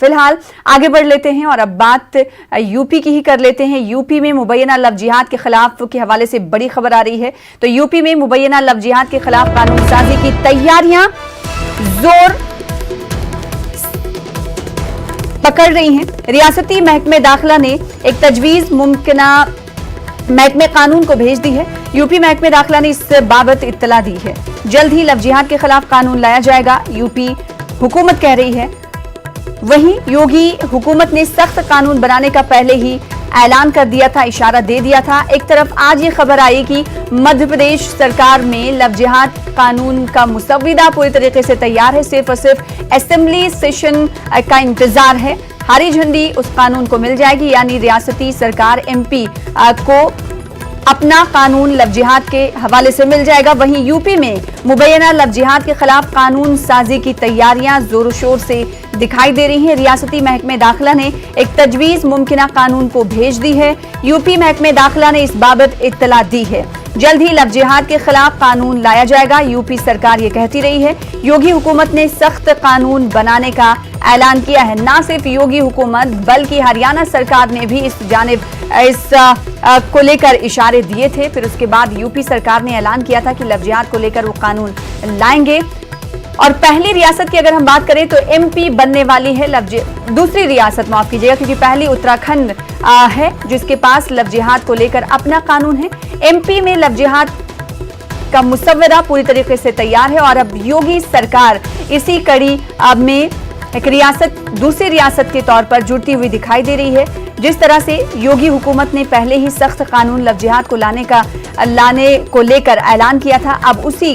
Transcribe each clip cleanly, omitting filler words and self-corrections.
फिलहाल आगे बढ़ लेते हैं और अब बात यूपी की ही कर लेते हैं। यूपी में मुबैना लव जिहाद के खिलाफ के हवाले से बड़ी खबर आ रही है। तो यूपी में मुबैना लव जिहाद के खिलाफ कानून साजी की तैयारियां जोर पकड़ रही हैं। रियासती महकमे दाखिला ने एक तजवीज मुमकिना महकमे कानून को भेज दी है। यूपी महकमे दाखिला ने इस बाबत इत्तला दी है। जल्द ही लव जिहाद के खिलाफ कानून लाया जाएगा, यूपी हुकूमत कह रही है। वहीं योगी हुकूमत ने सख्त कानून बनाने का पहले ही ऐलान कर दिया था, इशारा दे दिया था। एक तरफ आज ये खबर आई कि मध्य प्रदेश सरकार में लव जिहाद कानून का मुसव्विदा पूरी तरीके से तैयार है, सिर्फ और सिर्फ असेंबली सेशन का इंतजार है। हरी झंडी उस कानून को मिल जाएगी, यानी रियासती सरकार एमपी को अपना कानून लव जिहाद के हवाले से मिल जाएगा। वहीं यूपी में मुबैना लव जिहाद के खिलाफ कानून साजी की तैयारियां जोरों शोर से दिखाई दे रही हैं। रियासती महकमे दाखिला ने एक तजवीज मुमकिना कानून को भेज दी है। यूपी महकमे दाखिला ने इस बाबत इत्तला दी है। जल्द ही लव जिहाद के खिलाफ कानून लाया जाएगा, यूपी सरकार ये कहती रही है। योगी हुकूमत ने सख्त कानून बनाने का ऐलान किया है। ना सिर्फ योगी हुकूमत बल्कि हरियाणा सरकार ने भी इस को लेकर इशारे दिए थे। फिर उसके बाद यूपी सरकार ने ऐलान किया था कि लव जिहाद को लेकर वो कानून लाएंगे। और पहली रियासत की अगर हम बात करें तो एमपी बनने वाली है दूसरी रियासत, माफ कीजिएगा, क्योंकि पहली उत्तराखंड है जिसके पास लव जिहाद को लेकर अपना कानून है। एमपी में लव जिहाद का मुसव्वदा पूरी तरीके से तैयार है और अब योगी सरकार इसी कड़ी में एक दूसरी रियासत के तौर पर जुड़ती हुई दिखाई दे रही है। जिस तरह से योगी हुकूमत ने पहले ही सख्त कानून लव जिहाद को लाने को लेकर ऐलान किया था, अब उसी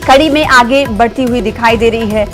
कड़ी में आगे बढ़ती हुई दिखाई दे रही है।